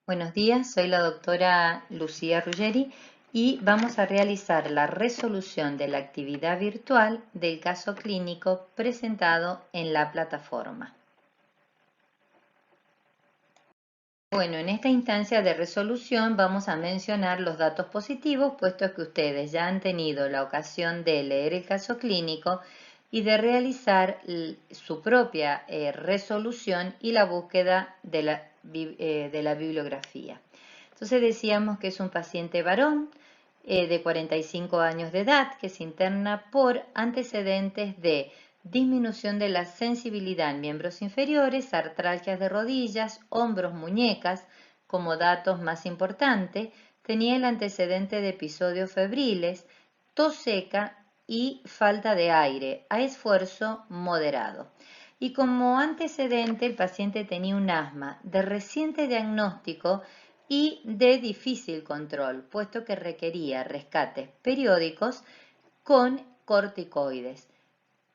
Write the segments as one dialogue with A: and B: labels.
A: Buenos días, soy la doctora Lucía Ruggeri y vamos a realizar la resolución de la actividad virtual del caso clínico presentado en la plataforma. Bueno, en esta instancia de resolución vamos a mencionar los datos positivos, puesto que ustedes ya han tenido la ocasión de leer el caso clínico y de realizar su propia resolución y la búsqueda de la bibliografía. Entonces decíamos que es un paciente varón de 45 años de edad que se interna por antecedentes de disminución de la sensibilidad en miembros inferiores, artralgias de rodillas, hombros, muñecas, como datos más importantes, tenía el antecedente de episodios febriles, tos seca y falta de aire a esfuerzo moderado. Y como antecedente el paciente tenía un asma de reciente diagnóstico y de difícil control, puesto que requería rescates periódicos con corticoides.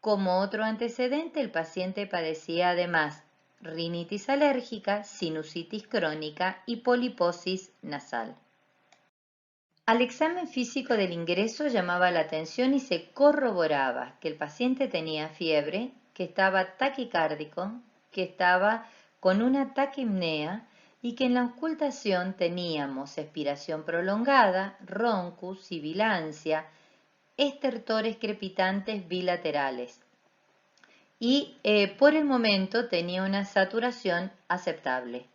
A: Como otro antecedente, el paciente padecía además rinitis alérgica, sinusitis crónica y poliposis nasal. Al examen físico del ingreso llamaba la atención y se corroboraba que el paciente tenía fiebre, que estaba taquicárdico, que estaba con una taquipnea y que en la ocultación teníamos expiración prolongada, roncus, sibilancia, estertores crepitantes bilaterales y por el momento tenía una saturación aceptable.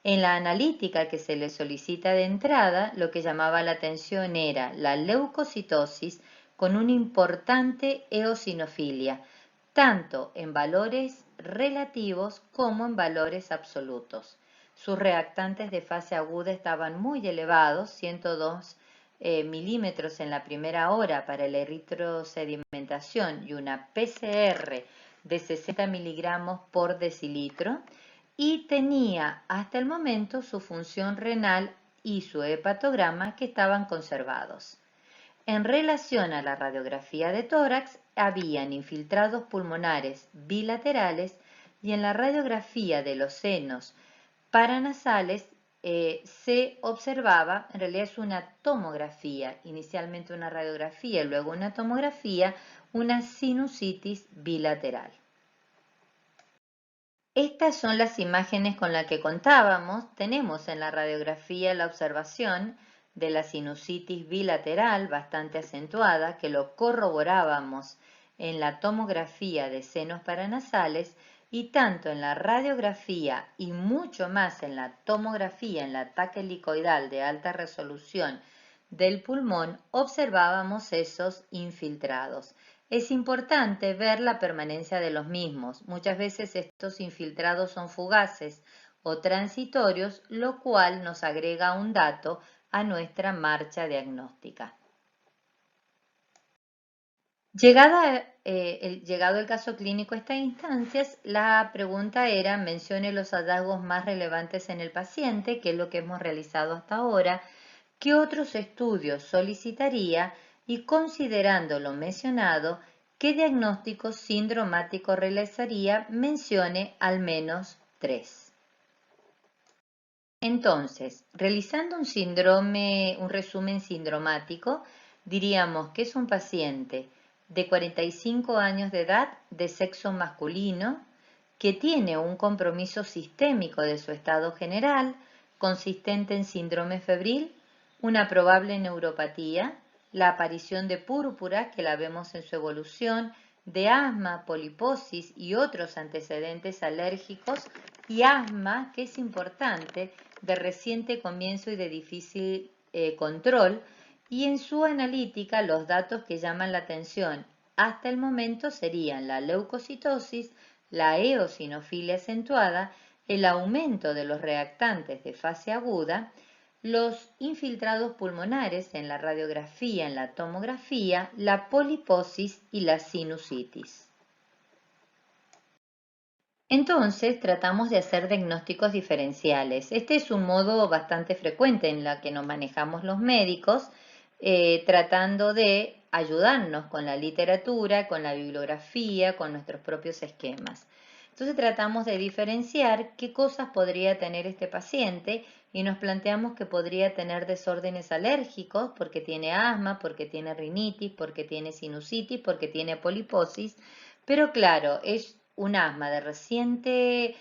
A: En la analítica que se le solicita de entrada, lo que llamaba la atención era la leucocitosis con una importante eosinofilia, tanto en valores relativos como en valores absolutos. Sus reactantes de fase aguda estaban muy elevados, 102 milímetros en la primera hora para la eritrosedimentación y una PCR de 60 miligramos por decilitro, y tenía hasta el momento su función renal y su hepatograma que estaban conservados. En relación a la radiografía de tórax, habían infiltrados pulmonares bilaterales y en la radiografía de los senos paranasales se observaba, en realidad es una tomografía, inicialmente una radiografía y luego una tomografía, una sinusitis bilateral. Estas son las imágenes con las que contábamos. Tenemos en la radiografía la observación de la sinusitis bilateral bastante acentuada, que lo corroborábamos en la tomografía de senos paranasales y tanto en la radiografía y mucho más en la tomografía, en la ataque helicoidal de alta resolución del pulmón, observábamos esos infiltrados. Es importante ver la permanencia de los mismos. Muchas veces estos infiltrados son fugaces o transitorios, lo cual nos agrega un dato a nuestra marcha diagnóstica. Llegado el caso clínico a estas instancias, la pregunta era: mencione los hallazgos más relevantes en el paciente, que es lo que hemos realizado hasta ahora, qué otros estudios solicitaría y, considerando lo mencionado, qué diagnóstico sindromático realizaría. Mencione al menos 3. Entonces, realizando un resumen sindromático, diríamos que es un paciente de 45 años de edad, de sexo masculino, que tiene un compromiso sistémico de su estado general, consistente en síndrome febril, una probable neuropatía, la aparición de púrpura, que la vemos en su evolución, de asma, poliposis y otros antecedentes alérgicos, y asma, que es importante, de reciente comienzo y de difícil control, y en su analítica los datos que llaman la atención hasta el momento serían la leucocitosis, la eosinofilia acentuada, el aumento de los reactantes de fase aguda, los infiltrados pulmonares en la radiografía, en la tomografía, la poliposis y la sinusitis. Entonces tratamos de hacer diagnósticos diferenciales. Este es un modo bastante frecuente en la que nos manejamos los médicos, tratando de ayudarnos con la literatura, con la bibliografía, con nuestros propios esquemas. Entonces tratamos de diferenciar qué cosas podría tener este paciente y nos planteamos que podría tener desórdenes alérgicos porque tiene asma, porque tiene rinitis, porque tiene sinusitis, porque tiene poliposis, pero claro, es un asma de reciente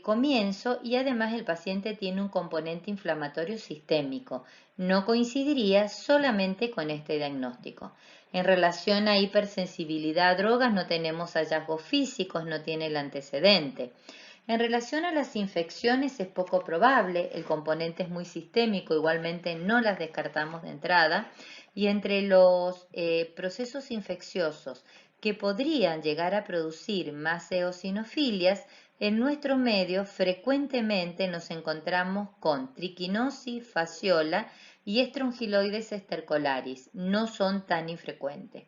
A: comienzo y además el paciente tiene un componente inflamatorio sistémico. No coincidiría solamente con este diagnóstico. En relación a hipersensibilidad a drogas no tenemos hallazgos físicos, no tiene el antecedente. En relación a las infecciones es poco probable, el componente es muy sistémico, igualmente no las descartamos de entrada, y entre los procesos infecciosos que podrían llegar a producir más eosinofilias, en nuestro medio frecuentemente nos encontramos con triquinosis, fasciola y estrongiloides estercolaris, no son tan infrecuentes.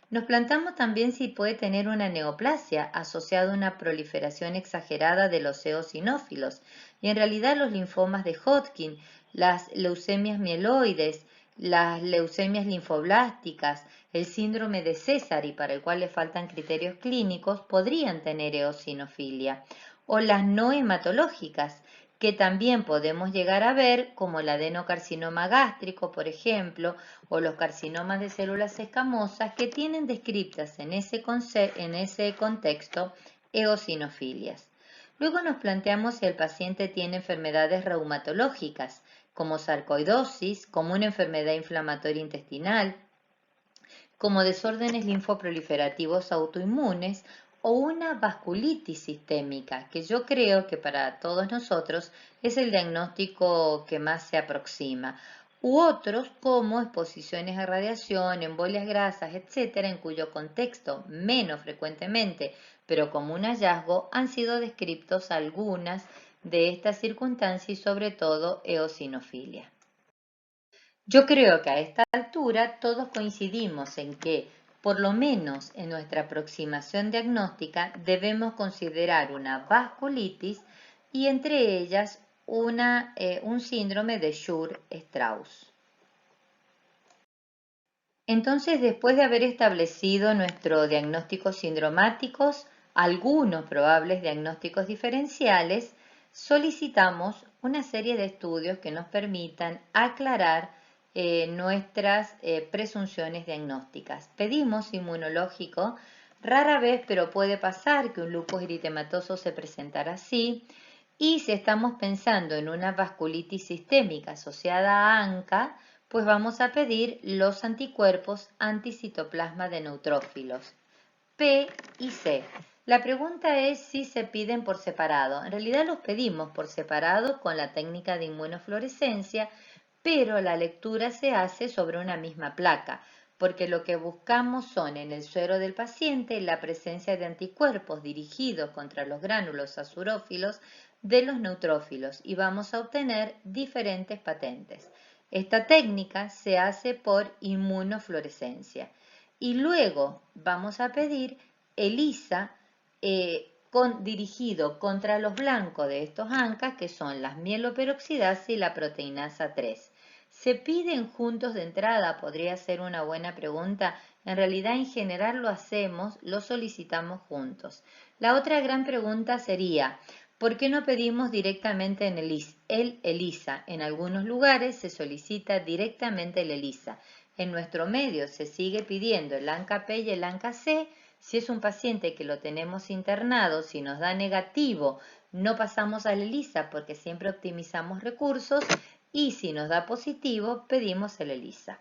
A: Nos planteamos también si puede tener una neoplasia asociada a una proliferación exagerada de los eosinófilos y en realidad los linfomas de Hodgkin, las leucemias mieloides, las leucemias linfoblásticas, el síndrome de Sézary, para el cual le faltan criterios clínicos, podrían tener eosinofilia, o las no hematológicas, que también podemos llegar a ver, como el adenocarcinoma gástrico, por ejemplo, o los carcinomas de células escamosas, que tienen descritas en ese contexto eosinofilias. Luego nos planteamos si el paciente tiene enfermedades reumatológicas, como sarcoidosis, como una enfermedad inflamatoria intestinal, como desórdenes linfoproliferativos autoinmunes o una vasculitis sistémica, que yo creo que para todos nosotros es el diagnóstico que más se aproxima, u otros como exposiciones a radiación, embolias grasas, etcétera, en cuyo contexto menos frecuentemente, pero como un hallazgo, han sido descritos algunas de estas circunstancias y sobre todo eosinofilia. Yo creo que a esta altura todos coincidimos en que, por lo menos en nuestra aproximación diagnóstica, debemos considerar una vasculitis y entre ellas un síndrome de Schur-Strauss. Entonces, después de haber establecido nuestros diagnósticos sindromáticos, algunos probables diagnósticos diferenciales, solicitamos una serie de estudios que nos permitan aclarar nuestras presunciones diagnósticas. Pedimos inmunológico, rara vez, pero puede pasar que un lupus eritematoso se presentara así, y si estamos pensando en una vasculitis sistémica asociada a ANCA, pues vamos a pedir los anticuerpos anticitoplasma de neutrófilos, P y C. La pregunta es si se piden por separado. En realidad los pedimos por separado con la técnica de inmunofluorescencia, pero la lectura se hace sobre una misma placa, porque lo que buscamos son en el suero del paciente la presencia de anticuerpos dirigidos contra los gránulos azurófilos de los neutrófilos y vamos a obtener diferentes patentes. Esta técnica se hace por inmunofluorescencia y luego vamos a pedir ELISA dirigido contra los blancos de estos ANCA, que son las mieloperoxidasa y la proteinasa 3. ¿Se piden juntos de entrada? Podría ser una buena pregunta. En realidad, en general lo solicitamos juntos. La otra gran pregunta sería, ¿por qué no pedimos directamente en el ELISA? En algunos lugares se solicita directamente el ELISA. En nuestro medio se sigue pidiendo el ANCA-P y el ANCA-C. Si es un paciente que lo tenemos internado, si nos da negativo, no pasamos al ELISA porque siempre optimizamos recursos y si nos da positivo, pedimos el ELISA.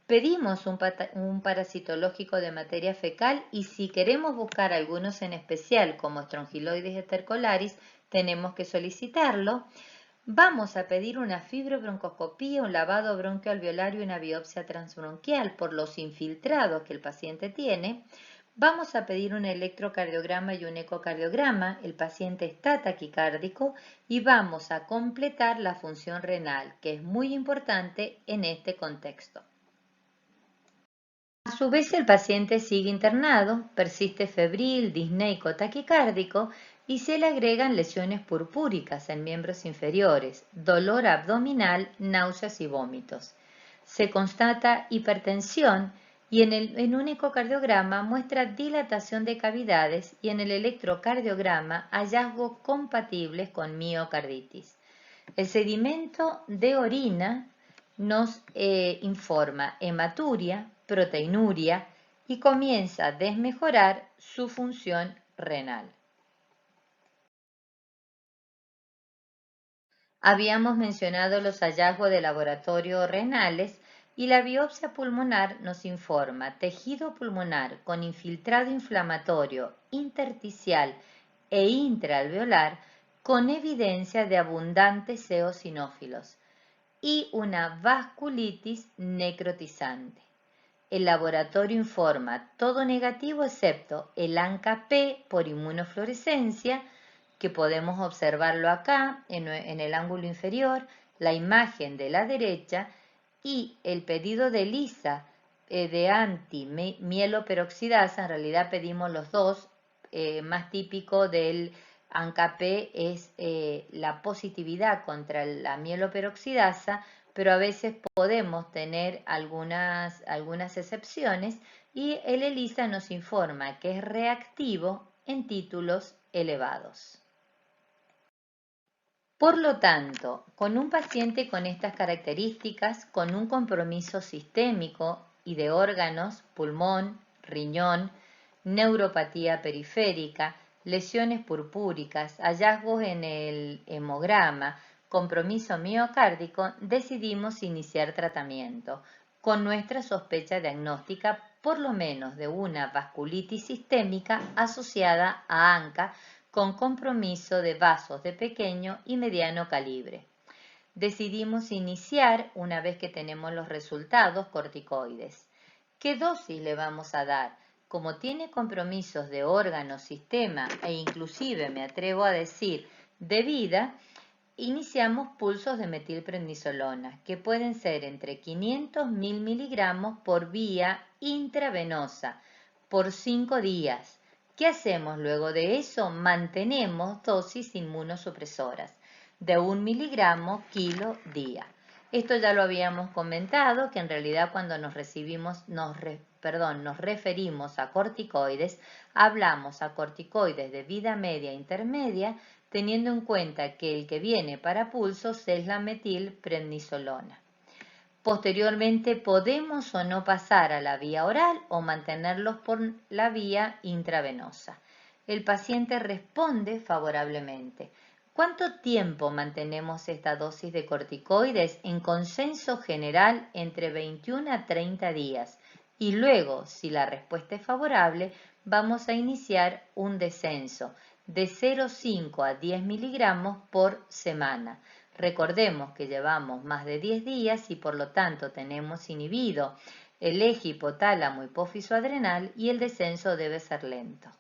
A: Pedimos un parasitológico de materia fecal y si queremos buscar algunos en especial como estrongiloides estercolaris, tenemos que solicitarlo. Vamos a pedir una fibrobroncoscopía, un lavado bronquioalveolario y una biopsia transbronquial por los infiltrados que el paciente tiene. Vamos a pedir un electrocardiograma y un ecocardiograma, el paciente está taquicárdico y vamos a completar la función renal, que es muy importante en este contexto. A su vez el paciente sigue internado, persiste febril, disneico, taquicárdico y se le agregan lesiones purpúricas en miembros inferiores, dolor abdominal, náuseas y vómitos. Se constata hipertensión y en un ecocardiograma muestra dilatación de cavidades y en el electrocardiograma hallazgos compatibles con miocarditis. El sedimento de orina nos informa hematuria, proteinuria y comienza a desmejorar su función renal. Habíamos mencionado los hallazgos de laboratorio renales y la biopsia pulmonar nos informa tejido pulmonar con infiltrado inflamatorio intersticial e intraalveolar con evidencia de abundantes eosinófilos y una vasculitis necrotizante. El laboratorio informa todo negativo excepto el ANCA-P por inmunofluorescencia, que podemos observarlo acá en el ángulo inferior, la imagen de la derecha y el pedido de ELISA de anti-mieloperoxidasa. En realidad pedimos los dos, más típico del ANCA-P es la positividad contra la mieloperoxidasa, pero a veces podemos tener algunas excepciones y el ELISA nos informa que es reactivo en títulos elevados. Por lo tanto, con un paciente con estas características, con un compromiso sistémico y de órganos, pulmón, riñón, neuropatía periférica, lesiones purpúricas, hallazgos en el hemograma, compromiso miocárdico, decidimos iniciar tratamiento con nuestra sospecha diagnóstica por lo menos de una vasculitis sistémica asociada a ANCA con compromiso de vasos de pequeño y mediano calibre. Decidimos iniciar, una vez que tenemos los resultados, corticoides. ¿Qué dosis le vamos a dar? Como tiene compromisos de órgano, sistema e inclusive, me atrevo a decir, de vida, iniciamos pulsos de metilprednisolona, que pueden ser entre 500 y 1000 miligramos por vía intravenosa por 5 días. ¿Qué hacemos luego de eso? Mantenemos dosis inmunosupresoras de 1 miligramo kilo día. Esto ya lo habíamos comentado, que en realidad cuando nos referimos a corticoides, hablamos a corticoides de vida media e intermedia, teniendo en cuenta que el que viene para pulsos es la metilprednisolona. Posteriormente podemos o no pasar a la vía oral o mantenerlos por la vía intravenosa. El paciente responde favorablemente. ¿Cuánto tiempo mantenemos esta dosis de corticoides? En consenso general entre 21 a 30 días. Y luego, si la respuesta es favorable, vamos a iniciar un descenso de 0,5 a 10 miligramos por semana. Recordemos que llevamos más de 10 días y por lo tanto tenemos inhibido el eje hipotálamo hipófiso adrenal y el descenso debe ser lento.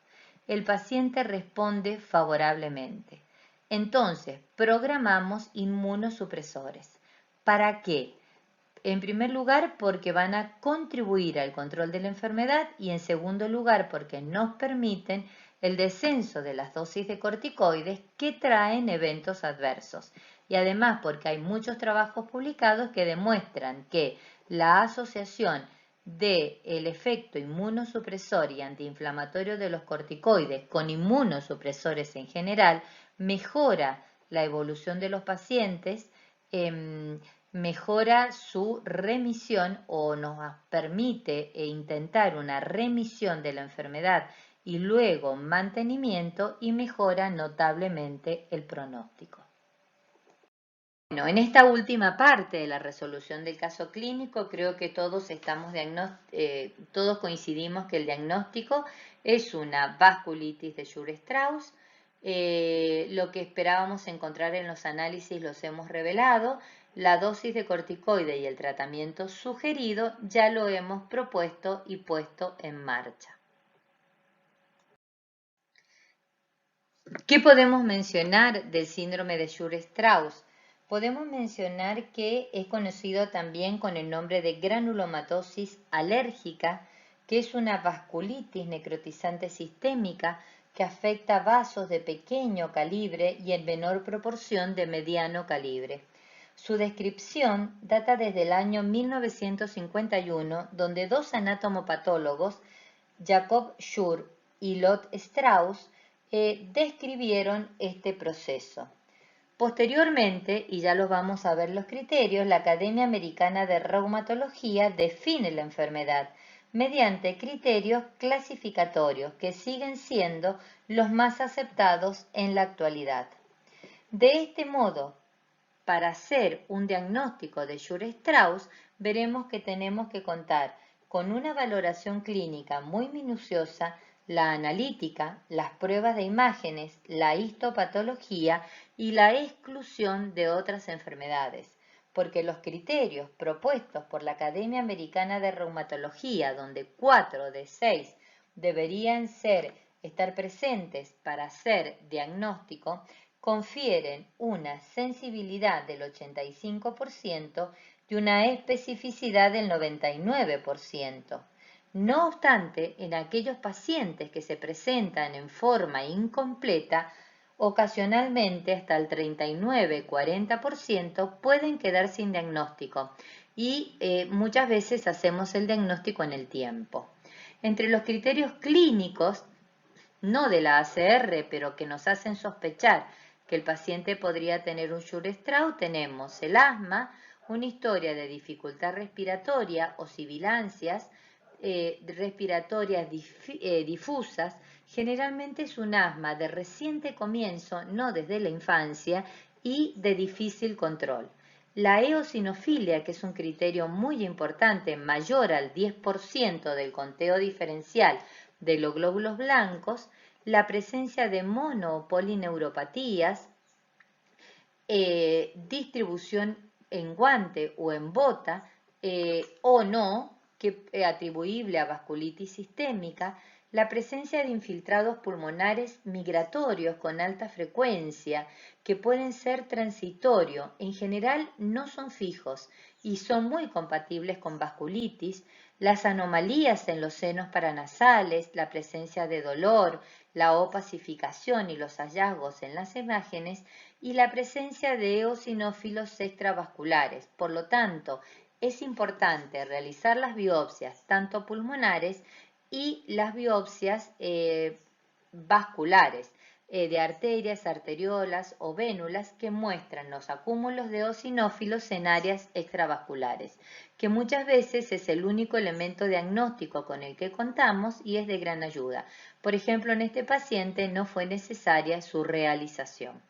A: El paciente responde favorablemente. Entonces, programamos inmunosupresores. ¿Para qué? En primer lugar, porque van a contribuir al control de la enfermedad y en segundo lugar, porque nos permiten el descenso de las dosis de corticoides que traen eventos adversos. Y además porque hay muchos trabajos publicados que demuestran que la asociación del efecto inmunosupresor y antiinflamatorio de los corticoides con inmunosupresores en general mejora la evolución de los pacientes, mejora su remisión o nos permite intentar una remisión de la enfermedad y luego mantenimiento y mejora notablemente el pronóstico. Bueno, en esta última parte de la resolución del caso clínico creo que todos coincidimos que el diagnóstico es una vasculitis de Sjögren-Strauss. Lo que esperábamos encontrar en los análisis los hemos revelado. La dosis de corticoide y el tratamiento sugerido ya lo hemos propuesto y puesto en marcha. ¿Qué podemos mencionar del síndrome de Sjögren-Strauss? Podemos mencionar que es conocido también con el nombre de granulomatosis alérgica, que es una vasculitis necrotizante sistémica que afecta vasos de pequeño calibre y en menor proporción de mediano calibre. Su descripción data desde el año 1951, donde dos anatomopatólogos, Jacob Schur y Lot Strauss, describieron este proceso. Posteriormente, y ya los vamos a ver los criterios, la Academia Americana de Reumatología define la enfermedad mediante criterios clasificatorios que siguen siendo los más aceptados en la actualidad. De este modo, para hacer un diagnóstico de Schur-Strauss, veremos que tenemos que contar con una valoración clínica muy minuciosa, la analítica, las pruebas de imágenes, la histopatología y la exclusión de otras enfermedades, porque los criterios propuestos por la Academia Americana de Reumatología, donde 4 de 6 deberían estar presentes para hacer diagnóstico, confieren una sensibilidad del 85% y una especificidad del 99%. No obstante, en aquellos pacientes que se presentan en forma incompleta, ocasionalmente hasta el 39-40% pueden quedar sin diagnóstico y muchas veces hacemos el diagnóstico en el tiempo. Entre los criterios clínicos, no de la ACR, pero que nos hacen sospechar que el paciente podría tener un Schur-Strauss, tenemos el asma, una historia de dificultad respiratoria o sibilancias respiratorias difusas. Generalmente es un asma de reciente comienzo, no desde la infancia, y de difícil control. La eosinofilia, que es un criterio muy importante, mayor al 10% del conteo diferencial de los glóbulos blancos, la presencia de mono o polineuropatías, distribución en guante o en bota o no, que atribuible a vasculitis sistémica, la presencia de infiltrados pulmonares migratorios con alta frecuencia, que pueden ser transitorios, en general no son fijos y son muy compatibles con vasculitis, las anomalías en los senos paranasales, la presencia de dolor, la opacificación y los hallazgos en las imágenes y la presencia de eosinófilos extravasculares. Por lo tanto, es importante realizar las biopsias tanto pulmonares y las biopsias vasculares de arterias, arteriolas o vénulas que muestran los acúmulos de eosinófilos en áreas extravasculares, que muchas veces es el único elemento diagnóstico con el que contamos y es de gran ayuda. Por ejemplo, en este paciente no fue necesaria su realización.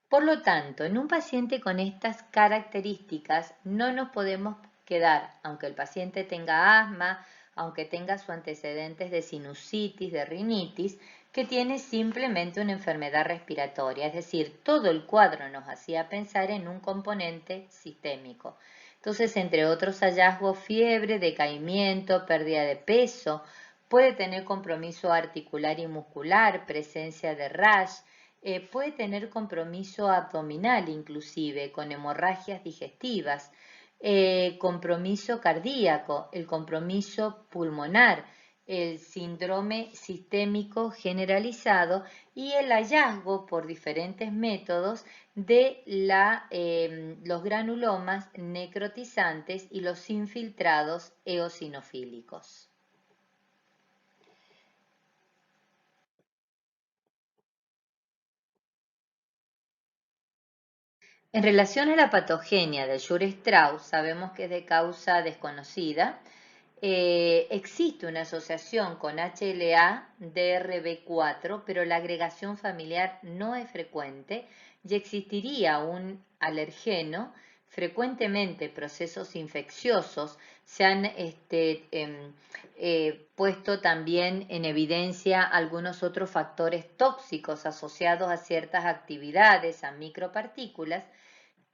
A: Por lo tanto, en un paciente con estas características no nos podemos quedar, aunque el paciente tenga asma, aunque tenga sus antecedentes de sinusitis, de rinitis, que tiene simplemente una enfermedad respiratoria, es decir, todo el cuadro nos hacía pensar en un componente sistémico. Entonces, entre otros hallazgos, fiebre, decaimiento, pérdida de peso, puede tener compromiso articular y muscular, presencia de rash, puede tener compromiso abdominal inclusive, con hemorragias digestivas, compromiso cardíaco, el compromiso pulmonar, el síndrome sistémico generalizado y el hallazgo por diferentes métodos de los granulomas necrotizantes y los infiltrados eosinofílicos. En relación a la patogenia del Schur-Strauss, sabemos que es de causa desconocida. Existe una asociación con HLA-DRB4, pero la agregación familiar no es frecuente y existiría un alergeno. Frecuentemente procesos infecciosos se han puesto también en evidencia algunos otros factores tóxicos asociados a ciertas actividades, a micropartículas,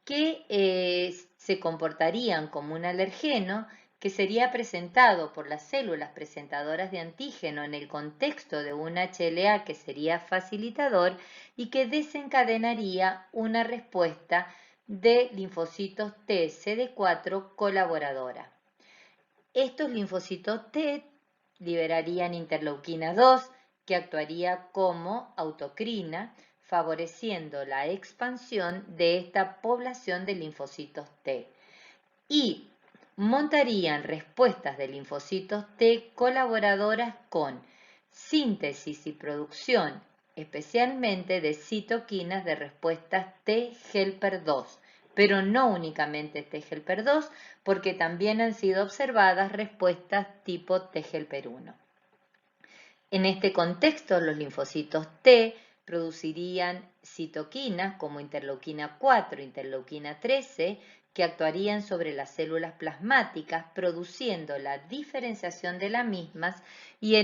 A: que se comportarían como un alergeno que sería presentado por las células presentadoras de antígeno en el contexto de un HLA que sería facilitador y que desencadenaría una respuesta de linfocitos T CD4 colaboradora. Estos linfocitos T liberarían interleuquina 2, que actuaría como autocrina, favoreciendo la expansión de esta población de linfocitos T. Y montarían respuestas de linfocitos T colaboradoras con síntesis y producción, especialmente de citoquinas de respuestas T helper 2, pero no únicamente T helper 2, porque también han sido observadas respuestas tipo T helper 1. En este contexto, los linfocitos T producirían citoquinas como interleuquina 4, interleuquina 13, que actuarían sobre las células plasmáticas, produciendo la diferenciación de las mismas y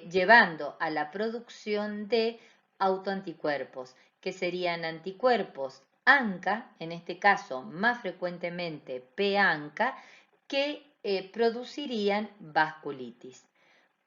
A: llevando a la producción de autoanticuerpos, que serían anticuerpos ANCA, en este caso más frecuentemente P-ANCA, que producirían vasculitis.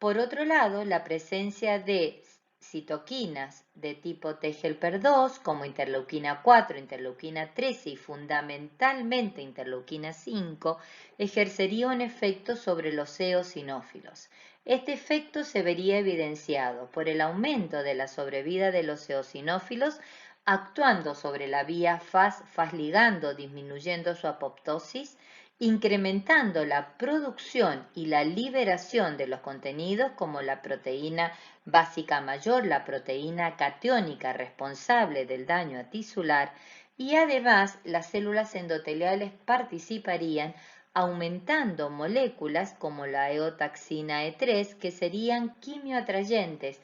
A: Por otro lado, la presencia de citoquinas de tipo T helper 2, como interleuquina 4, interleuquina 13 y fundamentalmente interleuquina 5, ejercería un efecto sobre los eosinófilos. Este efecto se vería evidenciado por el aumento de la sobrevida de los eosinófilos, actuando sobre la vía Fas ligando, disminuyendo su apoptosis, incrementando la producción y la liberación de los contenidos como la proteína básica mayor, la proteína catiónica responsable del daño tisular, y además las células endoteliales participarían aumentando moléculas como la eotaxina E3 que serían quimioatrayentes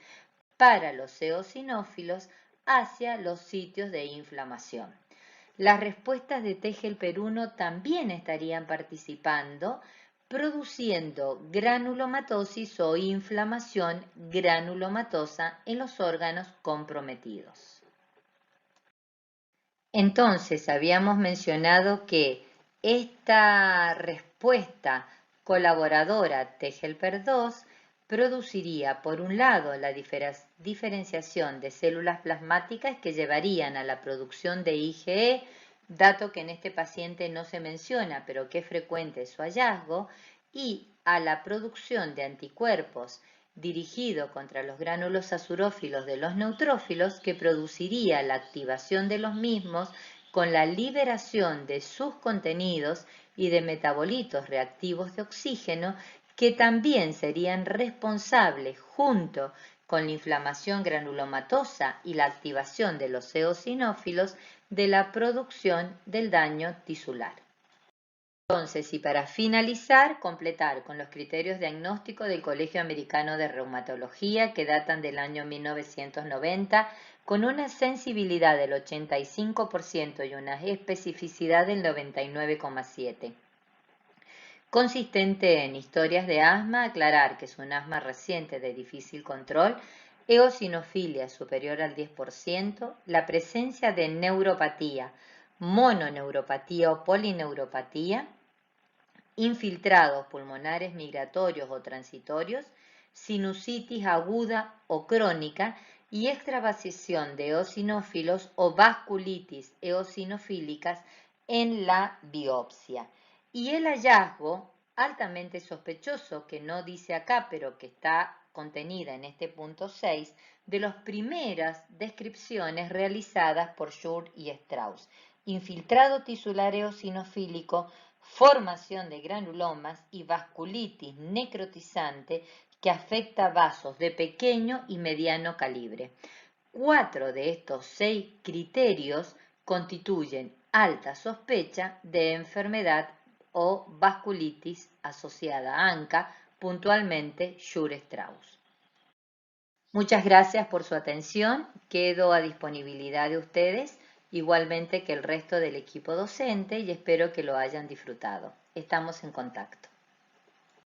A: para los eosinófilos hacia los sitios de inflamación. Las respuestas de T helper 1 también estarían participando, produciendo granulomatosis o inflamación granulomatosa en los órganos comprometidos. Entonces, habíamos mencionado que esta respuesta colaboradora T helper 2 produciría, por un lado, la diferenciación de células plasmáticas que llevarían a la producción de IgE, dato que en este paciente no se menciona, pero que es frecuente su hallazgo, y a la producción de anticuerpos dirigido contra los gránulos azurófilos de los neutrófilos, que produciría la activación de los mismos con la liberación de sus contenidos y de metabolitos reactivos de oxígeno, que también serían responsables, junto con la inflamación granulomatosa y la activación de los eosinófilos, de la producción del daño tisular. Entonces, y para finalizar, completar con los criterios diagnósticos del Colegio Americano de Reumatología, que datan del año 1990, con una sensibilidad del 85% y una especificidad del 99,7%. Consistente en historias de asma, aclarar que es un asma reciente de difícil control, eosinofilia superior al 10%, la presencia de neuropatía, mononeuropatía o polineuropatía, infiltrados pulmonares migratorios o transitorios, sinusitis aguda o crónica y extravasación de eosinófilos o vasculitis eosinofílicas en la biopsia. Y el hallazgo altamente sospechoso, que no dice acá, pero que está contenida en este punto 6, de las primeras descripciones realizadas por Schur y Strauss. Infiltrado tisular eosinofílico, formación de granulomas y vasculitis necrotizante que afecta vasos de pequeño y mediano calibre. 4 de estos 6 criterios constituyen alta sospecha de enfermedad o vasculitis asociada a ANCA, puntualmente Schur-Strauss. Muchas gracias por su atención, quedo a disponibilidad de ustedes, igualmente que el resto del equipo docente, y espero que lo hayan disfrutado. Estamos en contacto.